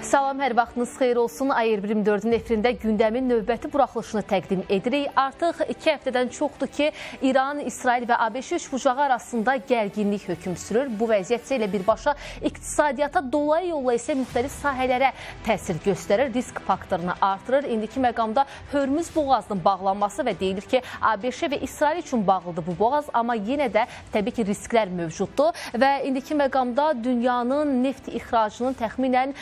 Salam, hər vaxtınız xeyir olsun. AR24-ün efirində gündəmin növbəti buraxılışını təqdim edirik. Artıq 2 həftədən çoxdur ki, İran, İsrail və ABŞ üçbucağı arasında gərginlik hökm sürür. Bu vəziyyət ilə birbaşa iqtisadiyyata, dolayı yolla isə müxtəlif sahələrə təsir göstərir, risk faktorunu artırır. İndiki məqamda Hörmüz boğazının bağlanması və deyilir ki, ABŞ və İsrail üçün bağlıdır bu boğaz, amma yenə də təbii ki, risklər mövcuddur və indiki məqamda dünyanın neft ixracının təxminən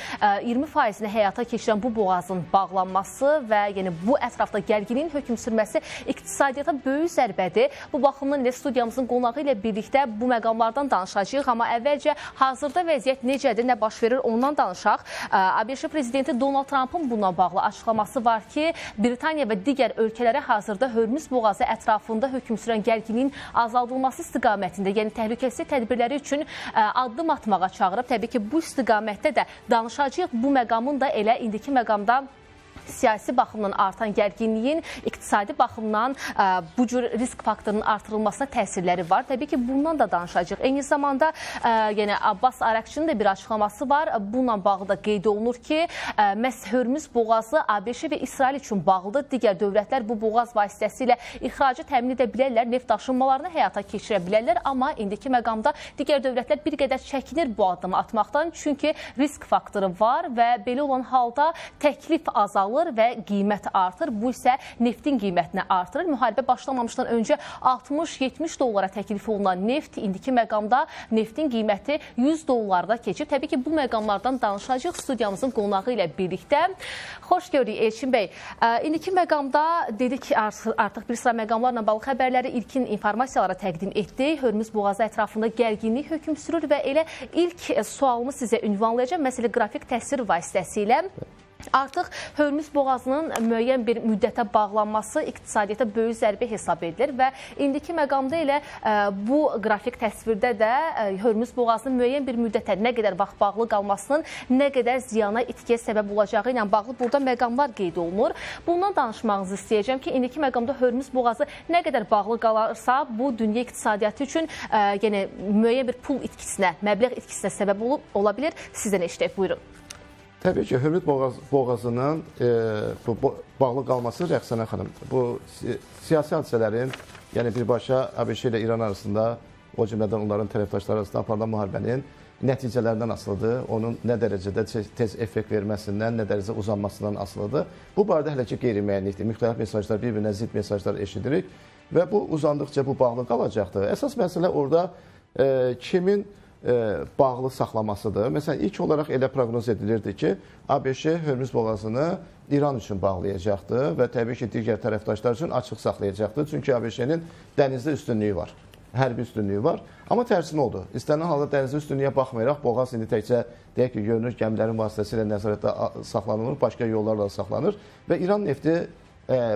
20%-ni həyata keçirən bu boğazın bağlanması və yəni bu ətrafda gərginliyin hökm sürməsi iqtisadiyyata böyük zərbədir. Bu baxımdan ilə studiyamızın qonağı ilə birlikdə bu məqamlardan danışacağıq, amma əvvəlcə hazırda vəziyyət necədir, nə baş verir ondan danışaq. ABŞ prezidenti Donald Trump'ın bununla bağlı açıqlaması var ki, Britaniya və digər ölkələrə hazırda Hörmüz boğazı ətrafında hökm sürən gərginliyin azaldılması istiqamətində, yəni təhlükəsizlik tədbirləri üçün addım atmağa çağırıb. Təbii ki, bu istiqamətdə də danışacağıq. Bu məqamın da elə indiki məqamda siyasi baxımdan artan gərginliyin iqtisadi baxımdan bu cür risk faktorunun artırılmasına təsirləri var. Təbii ki, bundan da danışacağıq. Eyni zamanda yəni Abbas Araqçının da bir açıqlaması var. Bununla bağlı da qeyd olunur ki, məhz Hörmüz boğazı ABŞ və İsrail üçün bağlıdır. Digər dövlətlər bu boğaz vasitəsilə ixracı təmin edə bilərlər, neft daşınmalarını həyata keçirə bilərlər, amma indiki məqamda digər dövlətlər bir qədər çəkinir bu addımı atmaqdan, çünki risk faktoru var və belə olan halda təklif azalır və qiymət artır. Bu isə neftin qiymətini artırır. Müharibə başlamamışdan öncə 60-70 dollara təklif olunan neft indiki məqamda neftin qiyməti 100 dollarda keçir. Təbii ki, bu məqamlardan danışacağıq studiyamızın qonağı ilə birlikdə. Xoş gördük Elçin bəy. İndiki məqamda dedik artıq bir sıra məqamlarla bağlı xəbərləri, ilkin informasiyalara təqdim etdik. Hörmüz boğazı ətrafında gərginlik hökm sürür və elə ilk sualımı sizə ünvanlayacağım. Məsələ qrafik təsvir vasitəsilə. Artıq Hörmüz boğazının müəyyən bir müddətə bağlanması iqtisadiyyata böyük zərbə hesab edilir və indiki məqamda elə bu qrafik təsvirdə də Hörmüz boğazının müəyyən bir müddətə nə qədər vaxt bağlı qalmasının nə qədər ziyana, itkiyə səbəb olacağı ilə bağlı burada məqamlar qeyd olunur. Bundan danışmağınızı istəyəcəm ki, indiki məqamda Hörmüz boğazı nə qədər bağlı qalarsa, bu dünya iqtisadiyyatı üçün yəni müəyyən bir pul itkisinə, məbləğ itkisinə səbəb ola bilir. Sizdən eşidək, buyurun. Təbii ki, Hörmüz boğazının bağlı qalması Rəqsanə xanım, bu siyasi hadisələrin, yəni birbaşa ABŞ ilə İran arasında, o cümlədən onların tərəfdaşları arasında aparılan müharibənin nəticələrindən asılıdır. Onun nə dərəcədə tez effekt verməsindən, nə dərəcədə uzanmasından asılıdır. Bu barədə hələ ki qeyri-müəyyənlikdir. Müxtəlif mesajlar, bir-birinə zidd mesajlar eşidirik və bu uzandıqca bu bağlı qalacaqdır. Əsas məsələ orada kimin bağlı saxlamasıdır. Məsələn, ilk olaraq elə proqnoz edilirdi ki, ABŞ Hörmüz boğazını İran üçün bağlayacaqdır və təbii ki, digər tərəfdaşlar üçün açıq saxlayacaqdır. Çünki ABŞ-nin dənizdə üstünlüyü var, hərbi üstünlüyü var. Amma tərsinə oldu. İstənilən halda dənizdə üstünlüyə baxmayaraq, boğaz indi təkcə deyək ki, görünür, gəmilərin vasitəsilə nəzarətdə saxlanılır, başqa yollarla saxlanır və İran nefti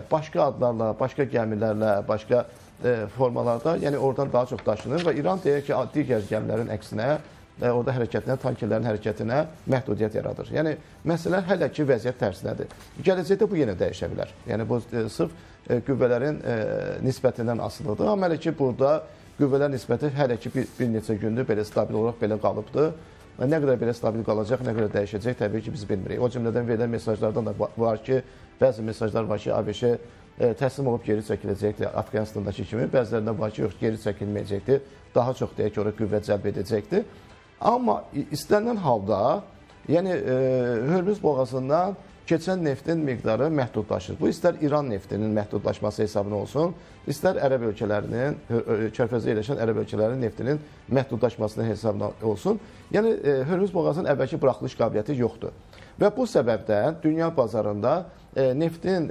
başqa adlarla, başqa gəmilərlə, başqa formalarda, yəni oradan daha çox daşınır və İran deyək ki, digər gəmilərin əksinə orada hərəkətinə, tankerlərin hərəkətinə məhdudiyyət yaradır. Yəni, məsələ hələ ki, vəziyyət tərsinədir. Gələcəkdə bu yenə dəyişə bilər. Yəni, bu sırf qüvvələrin nisbətindən asılıdır. Amma hələ ki, burada qüvvələr nisbəti hələ ki, bir neçə gündür belə stabil olaraq belə qalıbdır. Nə qədər belə stabil qalacaq, nə qədər dəyişəcək, təbii ki, biz bilmirik. O cümlədən verilən mesajlardan da var ki, bəzi mesajlar var ki, ABŞ təslim olub geri çəkiləcəkdir Afqanistandakı kimi. Bəzilərindən var ki, yox, geri çəkilməyəcəkdir. Daha çox deyək ki, oraya qüvvə cəlb edəcəkdir. Amma istənilən halda, yəni Hörmüz boğazından keçən neftin miqdarı məhdudlaşır. Bu, istər İran neftinin məhdudlaşması hesabına olsun, istər ərəb ölkələrinin, Körfəzdə yerləşən ərəb ölkələrinin neftinin məhdudlaşmasının hesabına olsun. Yəni, Hörmüz boğazının əvvəlki buraxılış qabiliyyəti yoxdur. Və bu səbəbdən dünya bazarında neftin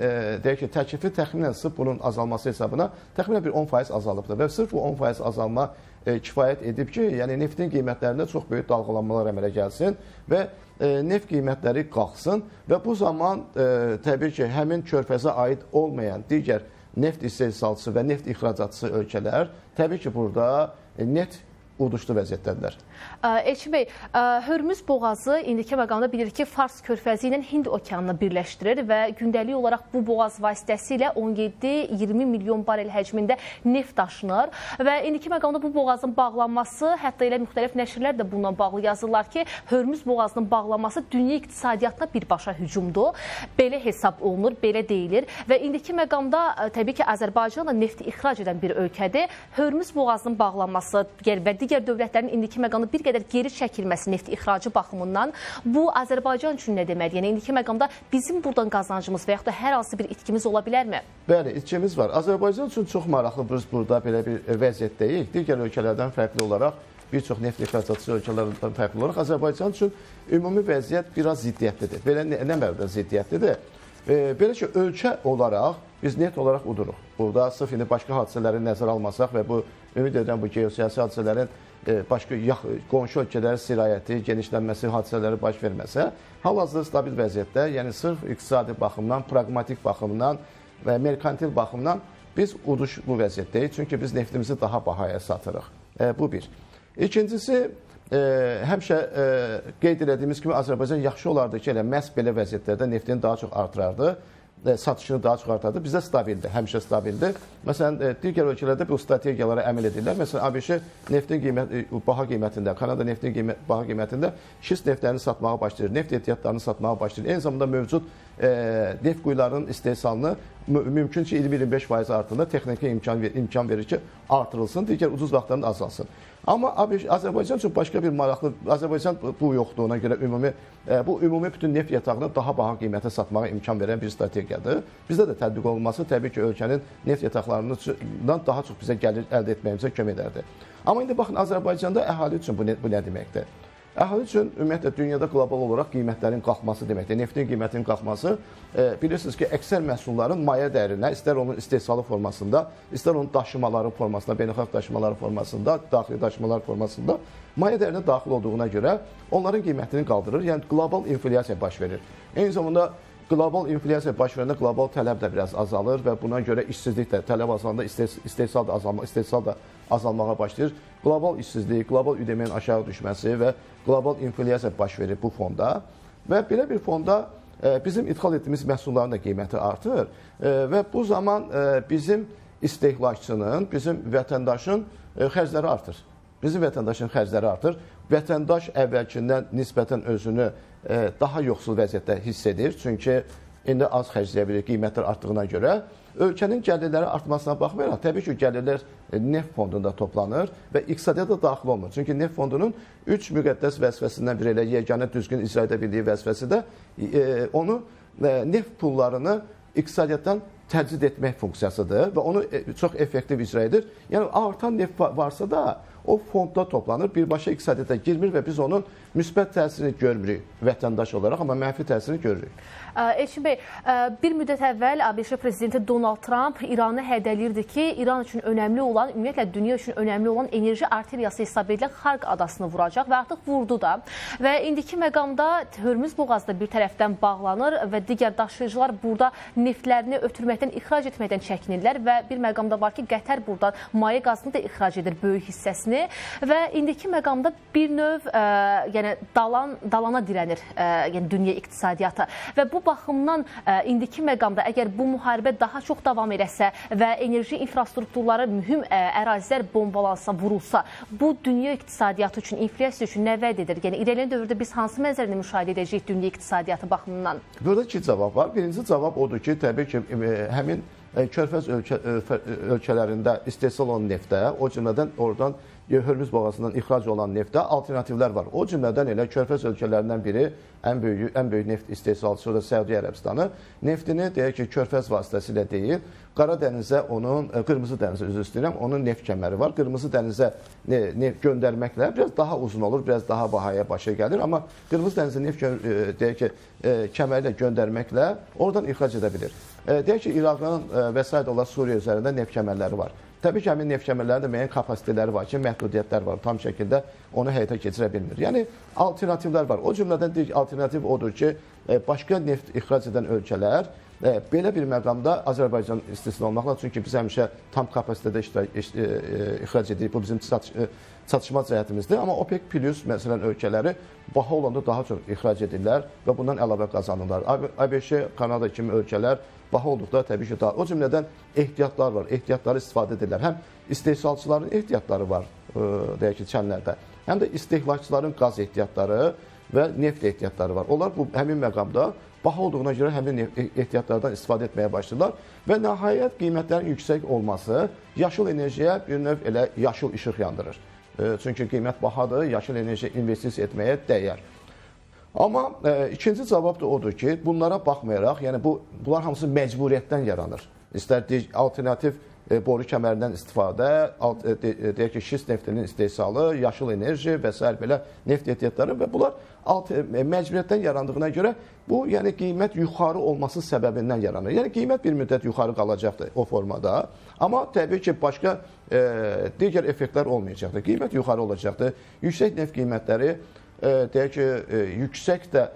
deyək ki, təklifi təxminən sırf bunun azalması hesabına təxminən bir 10% azalıbdır və sırf bu 10% azalma kifayət edib ki, yəni neftin qiymətlərində çox böyük dalğalanmalar əmələ gəlsin və neft qiymətləri qalxsın və bu zaman təbii ki, həmin körfəzə aid olmayan digər neft istehsalçısı və neft ixracatçısı ölkələr təbii ki, burada net uduşlu vəziyyətdədirlər. Elçin bəy, Hörmüz boğazı indiki məqamda bilirik ki, Fars körfəzi ilə Hind okeanını birləşdirir və gündəlik olaraq bu boğaz vasitəsilə 17-20 milyon barel həcmində neft daşınır və indiki məqamda bu boğazın bağlanması, hətta elə müxtəlif nəşrlər də bununla bağlı yazırlar ki, Hörmüz boğazının bağlanması dünya iqtisadiyyatına birbaşa hücumdur. Belə hesab olunur, belə deyilir və indiki məqamda təbii ki, Azərbaycan da nefti ixrac edən bir ölkədir. Hörmüz boğazının bağlanması və digər dövlətlərin indiki məqamda bir qədər geri çəkilməsi neft ixracı baxımından bu Azərbaycan üçün nə deməkdir? Yəni indiki məqamda bizim buradan qazancımız və yaxud da hər hansı bir itkimiz ola bilərmi? Bəli, itkimiz var. Azərbaycan üçün çox maraqlı biz burada belə bir vəziyyətdəyik. Digər ölkələrdən fərqli olaraq, bir çox neft ixracatçı ölkələrdən fərqli olaraq Azərbaycan üçün ümumi vəziyyət biraz ziddiyyətlidir. Belə nə mənada ziddiyyətlidir? Belə ki, ölkə olaraq biz neft olaraq uduruq. Burada sırf indi başqa hadisələri nəzərə almasaq və bu ümid edən bu geosiyasi hadisələrin başqa qonşu ölkələrə sirayəti, genişlənməsi hadisələri baş verməsə, hal-hazırda stabil vəziyyətdə, yəni sırf iqtisadi baxımdan, praqmatik baxımdan və merkantil baxımdan biz uduşlu vəziyyətdəyik. Çünki biz neftimizi daha bahaya satırıq. Bu bir. İkincisi, həmişə qeyd elədiyimiz kimi Azərbaycan yaxşı olardı ki, elə məhz belə vəziyyətlərdə neftini daha çox artırardı, satışını daha çox artırdı. Bizdə stabildir, həmişə stabildir. Məsələn, digər ölkələrdə bu strategiyalara əməl edirlər. Məsələn, ABŞ neftin baha qiymətində, Kanada neftin baha qiymətində şist neftlərini satmağa başlayır, neft ehtiyatlarını satmağa başlayır. Eyni zamanda mövcud neft quyularının istehsalını mümkün ki 20-25% artırında texniki imkan verir ki, artırılsın, digər ucuz vaxtlarını azalsın. Amma Azərbaycan üçün başqa bir maraqlı, Azərbaycan bu yoxluğuna görə bu ümumi bütün neft yatağını daha baha qiymətə satmağa imkan verən bir strategiyadır. Bizdə də tətbiq olunması təbii ki, ölkənin neft yataqlarından daha çox bizə gəlir əldə etməyimizə kömək edərdi. Amma indi baxın, Azərbaycanda əhali üçün bu nə deməkdir? Əhali üçün ümumiyyətlə dünyada qlobal olaraq qiymətlərin qalxması deməkdir. Neftin qiymətinin qalxması, bilirsiniz ki, əksər məhsulların maya dəyərinə, istər onun istehsalı formasında, istər onun daşımaları formasında, beynəlxalq daşımaları formasında, daxili daşımalar formasında maya dəyərinə daxil olduğuna görə onların qiymətini qaldırır. Yəni qlobal inflyasiya baş verir. Eyni zamanda qlobal inflyasiya baş verəndə qlobal tələb də biraz azalır və buna görə işsizlik də, tələb azalanda istehsal da azalmağa başlayır. Qlobal işsizlik, qlobal üdəmənin aşağı düşməsi və qlobal inflyasiya baş verir bu fonda və belə bir fonda bizim idxal etdiyimiz məhsulların da qiyməti artır və bu zaman bizim istehlakçının, bizim vətəndaşın xərcləri artır. Bizim vətəndaşın xərcləri artır. Vətəndaş əvvəlkindən nisbətən özünü daha yoxsul vəziyyətdə hiss edir. Çünki indi az xərcləyə bilir qiymətlər artdığına görə. Ölkənin gəlirləri artmasına baxmayaraq, təbii ki, gəlirlər neft fondunda toplanır və iqtisadiyyata daxil olmur. Çünki neft fondunun 3 müqəddəs vəzifəsindən biri elə yeganə düzgün icra edə bildiyi vəzifəsi də onu neft pullarını iqtisadiyyatdan təcrid etmək funksiyasıdır və onu çox effektiv icra edir. Yəni, artan neft varsa da o fondda toplanır, birbaşa iqtisadiyyata girmir və biz onun müsbət təsirini görmürük vətəndaş olaraq, amma mənfi təsirini görürük. Elçin bəy, bir müddət əvvəl ABŞ prezidenti Donald Trump İranı hədələyirdi ki, İran üçün önəmli olan, ümumiyyətlə dünya üçün önəmli olan enerji arteriyası hesab edilən Xarq adasını vuracaq və artıq vurdu da. Və indiki məqamda Hörmüz boğazı da bir tərəfdən bağlanır və digər daşıyıcılar burada neftlərini ötürməkdən, ixrac etməkdən çəkinirlər və bir məqamda var ki, Qətər buradan maye qazını da ixrac edir böyük hissəsini və indiki məqamda bir növ yəni dalana dirənir yəni dünya iqtisadiyyatı və bu baxımdan indiki məqamda əgər bu müharibə daha çox davam eləsə və enerji infrastrukturları, mühüm ərazilər bombalansa, vurulsa, bu dünya iqtisadiyyatı üçün, inflyasiya üçün nə vəd edir? Yəni irəliləyən dövrdə biz hansı mənzərəni müşahidə edəcəyik dünya iqtisadiyyatı baxımından? Burada iki cavab var. Birinci cavab odur ki, təbii ki, həmin Körfəz ölkələrində istehsal olan neftə, o cümlədən oradan Hörmüz boğazından ixrac olan neftə alternativlər var. O cümlədən elə Körfəz ölkələrindən biri, ən böyük neft istehsalçısı, o da Səudiyyə Ərəbistanı, neftini deyək ki, Körfəz vasitəsilə deyil, Qara dənizə onun, Qırmızı dənizə üzr istəyirəm, onun neft kəməri var. Qırmızı dənizə neft göndərməklə biraz daha uzun olur, biraz daha bahaya başa gəlir, amma Qırmızı dənizə neft deyək ki, kəməri ilə göndərməklə oradan ixrac edə bilir. Deyək ki, İraqın və sair olaraq Suriya üzərində neft kəmərləri var. Təbii ki, həmin neft kəmərlərində müəyyən kapasiteləri var ki, məhdudiyyətlər var, tam şəkildə onu həyata keçirə bilmir. Yəni, alternativlər var. O cümlədən alternativ odur ki, başqa neft ixrac edən ölkələr Belə bir məqamda Azərbaycan istisna olmaqla, çünki biz həmişə tam kapasitədə ixrac edirik, bu bizim çatışma cəhətimizdir. Amma OPEC Plus məsələn ölkələri baha olanda daha çox ixrac edirlər və bundan əlavə qazanırlar. ABŞ, Kanada kimi ölkələr baha olduqda təbii ki, daha o cümlədən ehtiyatlar var, ehtiyatları istifadə edirlər. Həm istehsalçıların ehtiyatları var, deyək ki, çənlərdə, həm də istehlakçıların qaz ehtiyatları və neft ehtiyatları var. Onlar bu həmin məqamda baha olduğuna görə həmin ehtiyatlardan istifadə etməyə başlayırlar və nəhayət qiymətlərin yüksək olması yaşıl enerjiyə bir növ elə yaşıl işıq yandırır. Çünki qiymət bahadır, yaşıl enerjiyə investisiya etməyə dəyər. Amma ikinci cavab da odur ki, bunlara baxmayaraq, yəni bunlar hamısı məcburiyyətdən yaranır. İstər alternativ boru kəmərindən istifadə, deyək ki, şist neftinin istehsalı, yaşıl enerji və s. belə neft ehtiyatları və bunlar məcburiyyətdən yarandığına görə bu, yəni qiymət yuxarı olması səbəbindən yaranır. Yəni qiymət bir müddət yuxarı qalacaqdır o formada, amma təbii ki, başqa digər effektlər olmayacaqdır. Qiymət yuxarı olacaqdır. Yüksək neft qiymətləri, deyək ki, yüksək də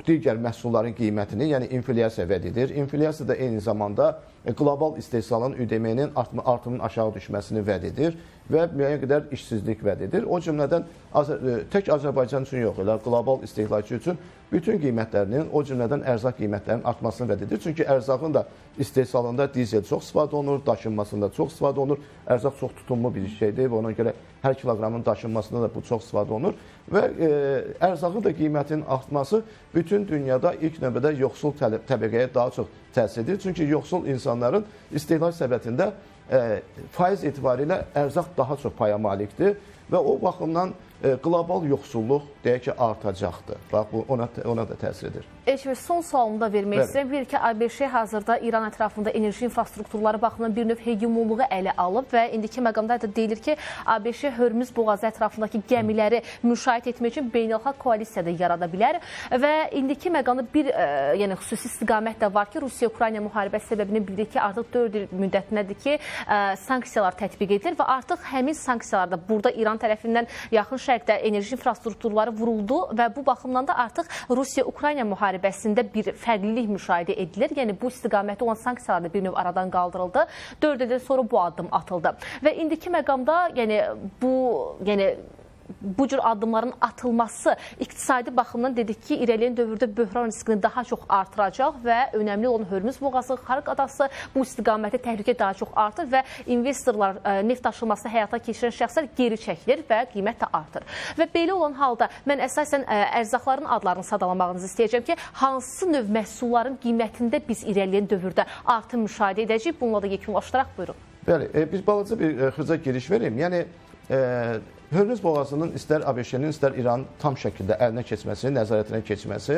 digər məhsulların qiymətini, yəni inflyasiya vəd edir. İnflyasiya da eyni zamanda qlobal istehsalın ÜDM-nin artımının aşağı düşməsini vəd edir və müəyyən qədər işsizlik vəd edir. O cümlədən tək Azərbaycan üçün yox, elə qlobal istehlakçı üçün bütün qiymətlərinin, o cümlədən ərzaq qiymətlərinin artmasını vəd edir. Çünki ərzaqın da istehsalında dizel çox istifadə olunur, daşınmasında çox istifadə olunur. Ərzaq çox tutumlu bir şeydir və ona görə hər kiloqramın daşınmasında da bu çox istifadə olunur və ərzaqın da qiymətinin artması bütün dünyada ilk növbədə yoxsul təbəqəyə daha çox təsir edir. Çünki yoxsul insanların istehlak səbəbində faiz etibarilə ərzaq daha çox paya malikdir və o baxımdan qlobal yoxsulluq deyək ki, artacaqdır. Bax, bu ona da təsir edir. Elçin, son sualımı da vermək istəyirəm. Bilir ki, ABŞ hazırda İran ətrafında enerji infrastrukturları baxımından bir növ hegemonluğu ələ alıb və indiki məqamda da deyilir ki, ABŞ Hörmüz boğazı ətrafındakı gəmiləri müşahidə etmək üçün beynəlxalq koalisiyada yarada bilər və indiki məqamda bir yəni xüsusi istiqamət də var ki, Rusiya-Ukrayna müharibəsi səbəbini bilir ki, artıq 4 il müddətindədir ki, sanksiyalar tətbiq edilir və artıq həmin sanksiyalarda burada İran tərəfindən yaxın şərqdə enerji infrastrukturları vuruldu və bu baxımdan da artıq Rusiya-Ukrayna müharibəsində bir fərqlilik müşahidə edilir. Yəni bu istiqamətdə olan sanksiyalar da bir növ aradan qaldırıldı. 4 ildən sonra bu addım atıldı. Və indiki məqamda bu cür addımların atılması iqtisadi baxımdan dedik ki, irəliyən dövrdə böhran riskini daha çox artıracaq və önəmli olan Hörmüz boğazı, Xarq adası bu istiqamətdə təhlükə daha çox artır və investorlar neft daşınmasını həyata keçirən şəxslər geri çəkilir və qiymət də artır. Və belə olan halda mən əsasən ərzaqların adlarını sadalamağınızı istəyəcəm ki, hansı növ məhsulların qiymətində biz irəliyən dövrdə artım müşahidə edəcəyik? Bununla da yekunlaşdıraq, buyurun. Bəli, biz balaca bir xırca giriş vereyim. Yəni, Hörmüz boğazının istər ABŞ-nin, istər İranın tam şəkildə əlinə keçməsi, nəzarətinə keçməsi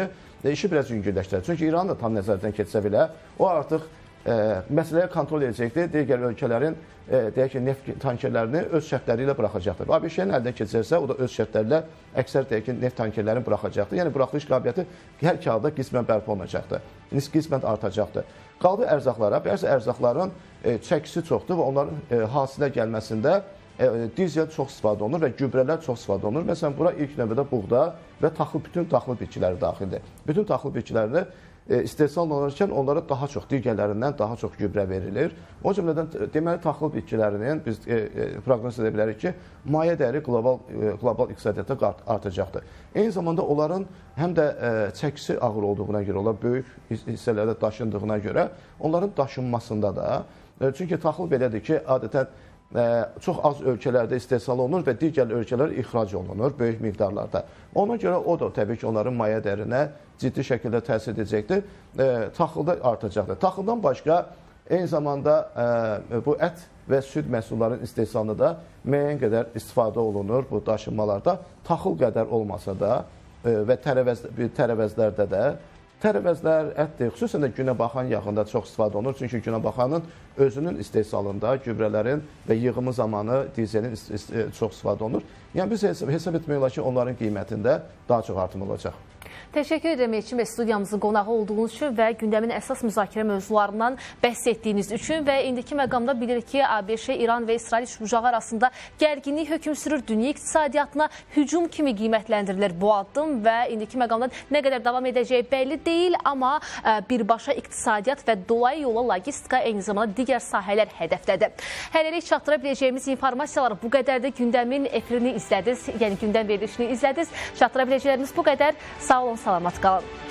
işi biraz yüngülləşdirir. Çünki İran da tam nəzarətinə keçsə belə, o artıq məsələyə kontrol edəcəkdir. Digər ölkələrin deyək ki, neft tankerlərini öz şərtləri ilə buraxacaqdır. ABŞ-nin əlinə keçərsə, o da öz şərtləri ilə əksər deyək ki, neft tankerlərini buraxacaqdır. Yəni, buraxılış qabiliyyəti hər iki halda qismən bərpa olunacaqdır. Qismən artacaqdır. Qaldı ərzaqlara. Bəzi ərzaqların çəkisi çoxdur və onların hasilə gəlməsində dizel çox istifadə olunur və gübrələr çox istifadə olunur. Məsələn, bura ilk növbədə buğda və bütün taxıl bitkiləri daxildir. Bütün taxıl bitkilərini istehsal olunarkən onlara daha çox, digərlərindən daha çox gübrə verilir. O cümlədən deməli taxıl bitkilərinin biz proqnoz edə bilərik ki, maye dəyəri qlobal iqtisadiyyatda artacaqdır. Eyni zamanda onların həm də çəkisi ağır olduğuna görə, onlar böyük hissələrdə daşındığına görə, onların daşınmasında da, çünki taxıl belədir ki, adətən çox az ölkələrdə istehsal olunur və digər ölkələr ixrac olunur böyük miqdarlarda. Ona görə o da təbii ki, onların maye dəyərinə ciddi şəkildə təsir edəcəkdir. Taxılda artacaqdır. Taxıldan başqa eyni zamanda bu ət və süd məhsullarının istehsalında da müəyyən qədər istifadə olunur bu daşınmalarda. Taxıl qədər olmasa da və tərəvəzlərdə də tərəvəzlər, ətdir, xüsusən də günəbaxan yağında çox istifadə olunur. Çünki günəbaxanın özünün istehsalında gübrələrin və yığımı zamanı dizelin çox istifadə olunur. Yəni biz hesab etmək olar ki, onların qiymətində daha çox artım olacaq. Təşəkkür edirəm Elçin bəy, studiyamızın qonağı olduğunuz üçün və gündəmin əsas müzakirə mövzularından bəhs etdiyiniz üçün və indiki məqamda bilirik ki, ABŞ, İran və İsrail üçbucağı arasında gərginlik hökm sürür, dünya iqtisadiyyatına hücum kimi qiymətləndirilir bu addım və indiki məqamda nə qədər davam edəcəyi bəlli deyil, amma birbaşa iqtisadiyyat və dolayı yola logistika eyni zamanda digər sahələr hədəfdədir. Hələlik çatdıra biləcəyimiz informasiyalar bu qədərdir. Gündəmin efirini izlədiniz, yəni gündəm verilişini izlədiniz. Çatdıra biləcəklərimiz bu qədər. Sağ olun, salamat qalın.